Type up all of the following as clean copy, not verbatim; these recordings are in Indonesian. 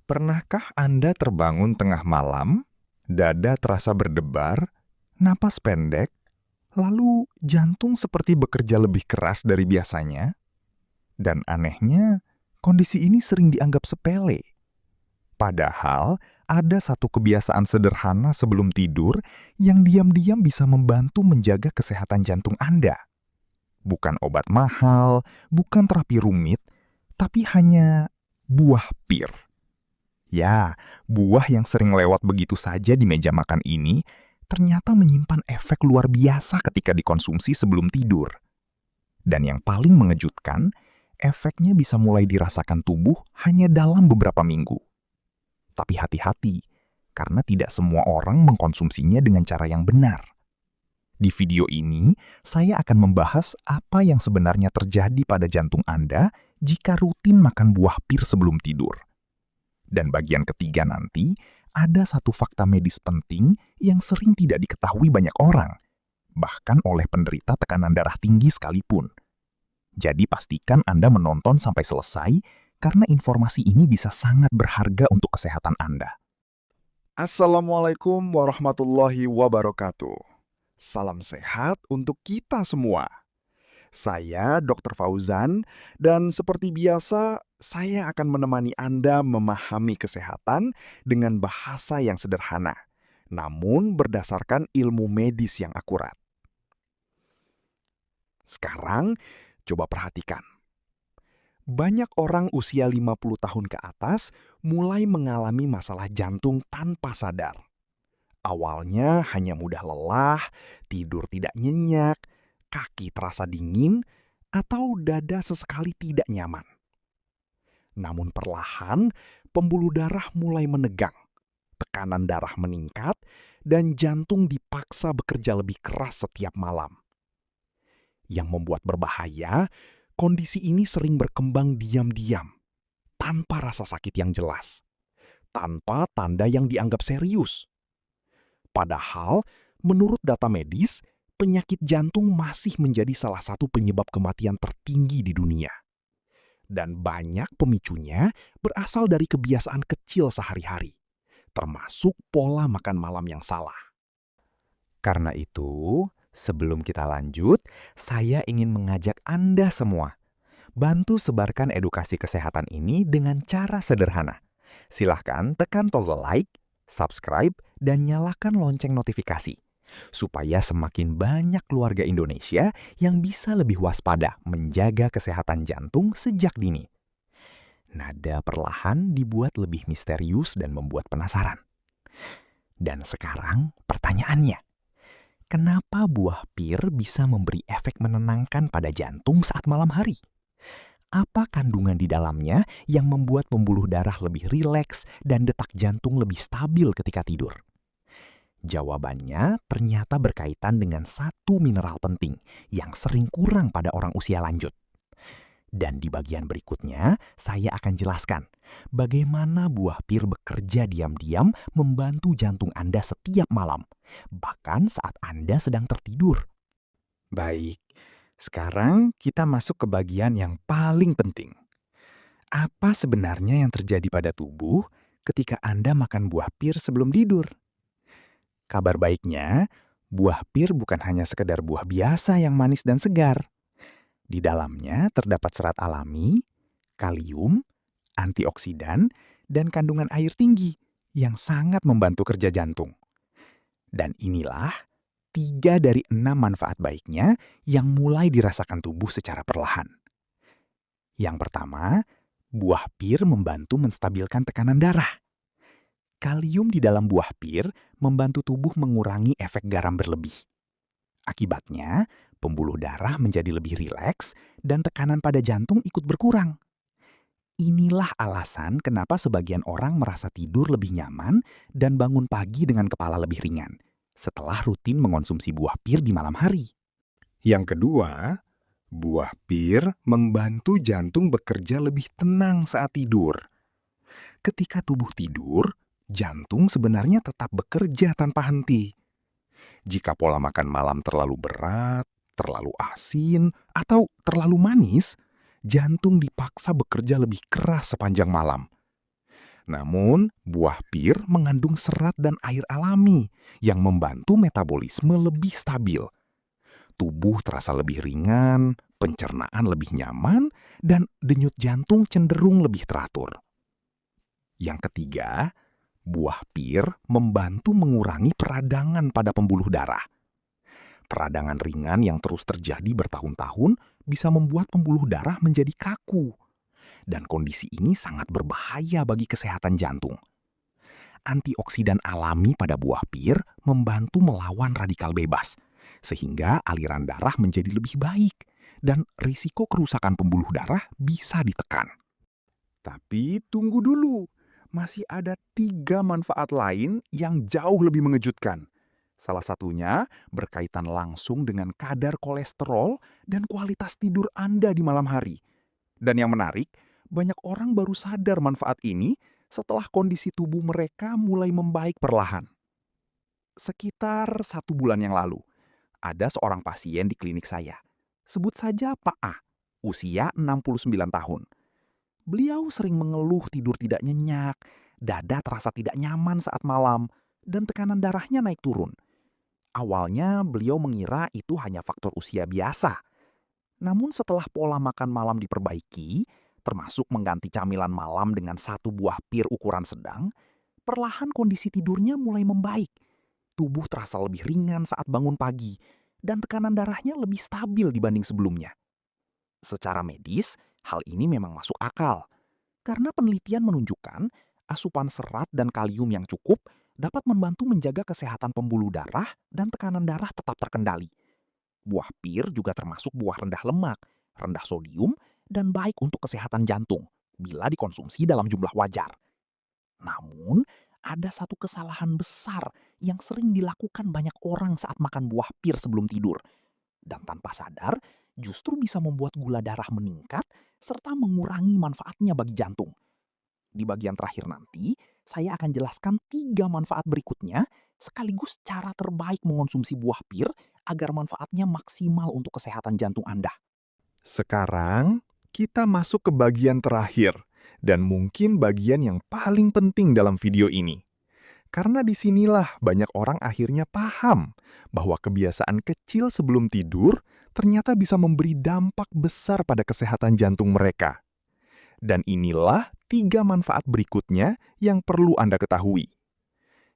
Pernahkah Anda terbangun tengah malam, dada terasa berdebar, napas pendek, lalu jantung seperti bekerja lebih keras dari biasanya? Dan anehnya, kondisi ini sering dianggap sepele. Padahal, ada satu kebiasaan sederhana sebelum tidur yang diam-diam bisa membantu menjaga kesehatan jantung Anda. Bukan obat mahal, bukan terapi rumit, tapi hanya buah pir. Ya, buah yang sering lewat begitu saja di meja makan ini ternyata menyimpan efek luar biasa ketika dikonsumsi sebelum tidur. Dan yang paling mengejutkan, efeknya bisa mulai dirasakan tubuh hanya dalam beberapa minggu. Tapi hati-hati, karena tidak semua orang mengkonsumsinya dengan cara yang benar. Di video ini, saya akan membahas apa yang sebenarnya terjadi pada jantung Anda jika rutin makan buah pir sebelum tidur. Dan bagian ketiga nanti, ada satu fakta medis penting yang sering tidak diketahui banyak orang, bahkan oleh penderita tekanan darah tinggi sekalipun. Jadi pastikan Anda menonton sampai selesai, karena informasi ini bisa sangat berharga untuk kesehatan Anda. Assalamualaikum warahmatullahi wabarakatuh. Salam sehat untuk kita semua. Saya Dr. Fauzan, dan seperti biasa, saya akan menemani Anda memahami kesehatan dengan bahasa yang sederhana, namun berdasarkan ilmu medis yang akurat. Sekarang, coba perhatikan. Banyak orang usia 50 tahun ke atas mulai mengalami masalah jantung tanpa sadar. Awalnya hanya mudah lelah, tidur tidak nyenyak, kaki terasa dingin, atau dada sesekali tidak nyaman. Namun perlahan, pembuluh darah mulai menegang, tekanan darah meningkat, dan jantung dipaksa bekerja lebih keras setiap malam. Yang membuat berbahaya, kondisi ini sering berkembang diam-diam, tanpa rasa sakit yang jelas, tanpa tanda yang dianggap serius. Padahal, menurut data medis, penyakit jantung masih menjadi salah satu penyebab kematian tertinggi di dunia. Dan banyak pemicunya berasal dari kebiasaan kecil sehari-hari, termasuk pola makan malam yang salah. Karena itu, sebelum kita lanjut, saya ingin mengajak Anda semua bantu sebarkan edukasi kesehatan ini dengan cara sederhana. Silahkan tekan tombol like, subscribe, dan nyalakan lonceng notifikasi, supaya semakin banyak keluarga Indonesia yang bisa lebih waspada menjaga kesehatan jantung sejak dini. Nada perlahan dibuat lebih misterius dan membuat penasaran. Dan sekarang pertanyaannya, kenapa buah pir bisa memberi efek menenangkan pada jantung saat malam hari? Apa kandungan di dalamnya yang membuat pembuluh darah lebih rileks dan detak jantung lebih stabil ketika tidur? Jawabannya ternyata berkaitan dengan satu mineral penting yang sering kurang pada orang usia lanjut. Dan di bagian berikutnya, saya akan jelaskan bagaimana buah pir bekerja diam-diam membantu jantung Anda setiap malam, bahkan saat Anda sedang tertidur. Baik, sekarang kita masuk ke bagian yang paling penting. Apa sebenarnya yang terjadi pada tubuh ketika Anda makan buah pir sebelum tidur? Kabar baiknya, buah pir bukan hanya sekedar buah biasa yang manis dan segar. Di dalamnya terdapat serat alami, kalium, antioksidan, dan kandungan air tinggi yang sangat membantu kerja jantung. Dan inilah 3 dari 6 manfaat baiknya yang mulai dirasakan tubuh secara perlahan. Yang pertama, buah pir membantu menstabilkan tekanan darah. Kalium di dalam buah pir membantu tubuh mengurangi efek garam berlebih. Akibatnya, pembuluh darah menjadi lebih rileks dan tekanan pada jantung ikut berkurang. Inilah alasan kenapa sebagian orang merasa tidur lebih nyaman dan bangun pagi dengan kepala lebih ringan setelah rutin mengonsumsi buah pir di malam hari. Yang kedua, buah pir membantu jantung bekerja lebih tenang saat tidur. Ketika tubuh tidur, jantung sebenarnya tetap bekerja tanpa henti. Jika pola makan malam terlalu berat, terlalu asin, atau terlalu manis, jantung dipaksa bekerja lebih keras sepanjang malam. Namun, buah pir mengandung serat dan air alami yang membantu metabolisme lebih stabil. Tubuh terasa lebih ringan, pencernaan lebih nyaman, dan denyut jantung cenderung lebih teratur. Yang ketiga, buah pir membantu mengurangi peradangan pada pembuluh darah. Peradangan ringan yang terus terjadi bertahun-tahun bisa membuat pembuluh darah menjadi kaku. Dan kondisi ini sangat berbahaya bagi kesehatan jantung. Antioksidan alami pada buah pir membantu melawan radikal bebas, sehingga aliran darah menjadi lebih baik dan risiko kerusakan pembuluh darah bisa ditekan. Tapi tunggu dulu, masih ada 3 manfaat lain yang jauh lebih mengejutkan. Salah satunya berkaitan langsung dengan kadar kolesterol dan kualitas tidur Anda di malam hari. Dan yang menarik, banyak orang baru sadar manfaat ini setelah kondisi tubuh mereka mulai membaik perlahan. Sekitar 1 bulan yang lalu, ada seorang pasien di klinik saya. Sebut saja Pak A, usia 69 tahun. Beliau sering mengeluh tidur tidak nyenyak, dada terasa tidak nyaman saat malam, dan tekanan darahnya naik turun. Awalnya beliau mengira itu hanya faktor usia biasa. Namun setelah pola makan malam diperbaiki, termasuk mengganti camilan malam dengan 1 buah pir ukuran sedang, perlahan kondisi tidurnya mulai membaik. Tubuh terasa lebih ringan saat bangun pagi, dan tekanan darahnya lebih stabil dibanding sebelumnya. Secara medis, hal ini memang masuk akal. Karena penelitian menunjukkan asupan serat dan kalium yang cukup dapat membantu menjaga kesehatan pembuluh darah dan tekanan darah tetap terkendali. Buah pir juga termasuk buah rendah lemak, rendah sodium, dan baik untuk kesehatan jantung bila dikonsumsi dalam jumlah wajar. Namun, ada satu kesalahan besar yang sering dilakukan banyak orang saat makan buah pir sebelum tidur. Dan tanpa sadar, justru bisa membuat gula darah meningkat serta mengurangi manfaatnya bagi jantung. Di bagian terakhir nanti, saya akan jelaskan 3 manfaat berikutnya sekaligus cara terbaik mengonsumsi buah pir agar manfaatnya maksimal untuk kesehatan jantung Anda. Sekarang, kita masuk ke bagian terakhir, dan mungkin bagian yang paling penting dalam video ini. Karena disinilah banyak orang akhirnya paham bahwa kebiasaan kecil sebelum tidur ternyata bisa memberi dampak besar pada kesehatan jantung mereka. Dan inilah 3 manfaat berikutnya yang perlu Anda ketahui.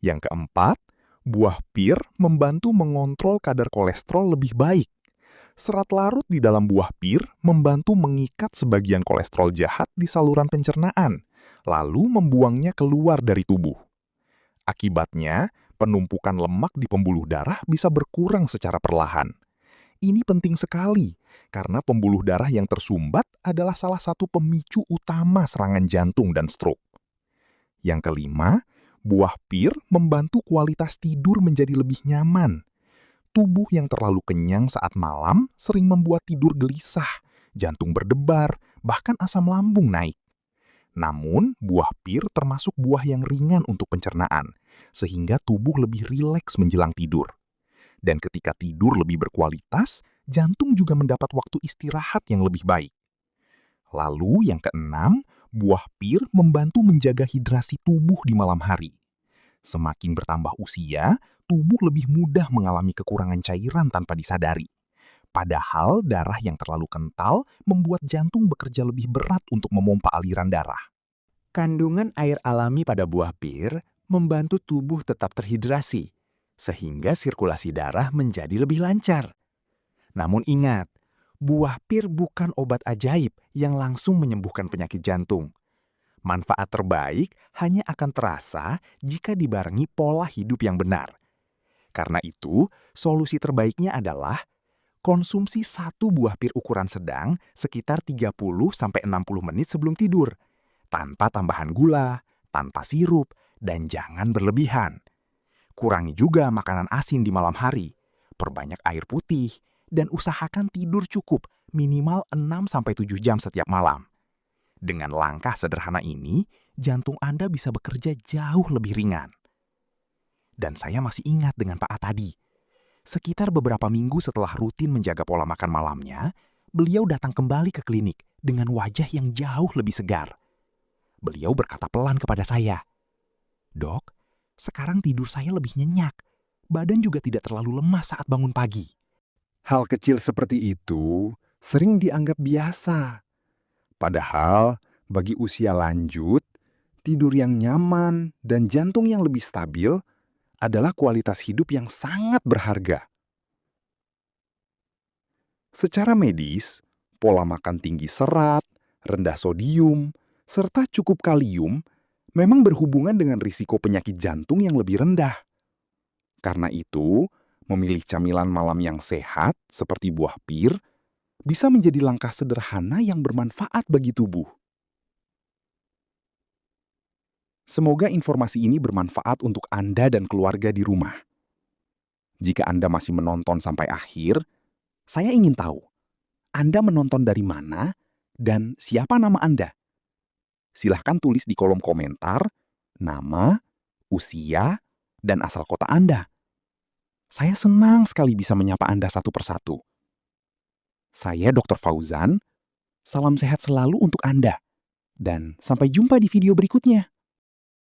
Yang keempat, buah pir membantu mengontrol kadar kolesterol lebih baik. Serat larut di dalam buah pir membantu mengikat sebagian kolesterol jahat di saluran pencernaan, lalu membuangnya keluar dari tubuh. Akibatnya, penumpukan lemak di pembuluh darah bisa berkurang secara perlahan. Ini penting sekali, karena pembuluh darah yang tersumbat adalah salah satu pemicu utama serangan jantung dan stroke. Yang kelima, buah pir membantu kualitas tidur menjadi lebih nyaman. Tubuh yang terlalu kenyang saat malam sering membuat tidur gelisah, jantung berdebar, bahkan asam lambung naik. Namun, buah pir termasuk buah yang ringan untuk pencernaan, sehingga tubuh lebih rileks menjelang tidur. Dan ketika tidur lebih berkualitas, jantung juga mendapat waktu istirahat yang lebih baik. Lalu yang keenam, buah pir membantu menjaga hidrasi tubuh di malam hari. Semakin bertambah usia, tubuh lebih mudah mengalami kekurangan cairan tanpa disadari. Padahal darah yang terlalu kental membuat jantung bekerja lebih berat untuk memompa aliran darah. Kandungan air alami pada buah pir membantu tubuh tetap terhidrasi, sehingga sirkulasi darah menjadi lebih lancar. Namun ingat, buah pir bukan obat ajaib yang langsung menyembuhkan penyakit jantung. Manfaat terbaik hanya akan terasa jika dibarengi pola hidup yang benar. Karena itu, solusi terbaiknya adalah konsumsi 1 buah pir ukuran sedang sekitar 30-60 menit sebelum tidur, tanpa tambahan gula, tanpa sirup, dan jangan berlebihan. Kurangi juga makanan asin di malam hari, perbanyak air putih, dan usahakan tidur cukup minimal 6-7 jam setiap malam. Dengan langkah sederhana ini, jantung Anda bisa bekerja jauh lebih ringan. Dan saya masih ingat dengan Pak A tadi. Sekitar beberapa minggu setelah rutin menjaga pola makan malamnya, beliau datang kembali ke klinik dengan wajah yang jauh lebih segar. Beliau berkata pelan kepada saya, "Dok, sekarang tidur saya lebih nyenyak. Badan juga tidak terlalu lemah saat bangun pagi." Hal kecil seperti itu sering dianggap biasa. Padahal bagi usia lanjut, tidur yang nyaman dan jantung yang lebih stabil adalah kualitas hidup yang sangat berharga. Secara medis, pola makan tinggi serat, rendah sodium, serta cukup kalium memang berhubungan dengan risiko penyakit jantung yang lebih rendah. Karena itu, memilih camilan malam yang sehat seperti buah pir bisa menjadi langkah sederhana yang bermanfaat bagi tubuh. Semoga informasi ini bermanfaat untuk Anda dan keluarga di rumah. Jika Anda masih menonton sampai akhir, saya ingin tahu, Anda menonton dari mana dan siapa nama Anda? Silahkan tulis di kolom komentar nama, usia, dan asal kota Anda. Saya senang sekali bisa menyapa Anda satu persatu. Saya Dr. Fauzan, salam sehat selalu untuk Anda. Dan sampai jumpa di video berikutnya.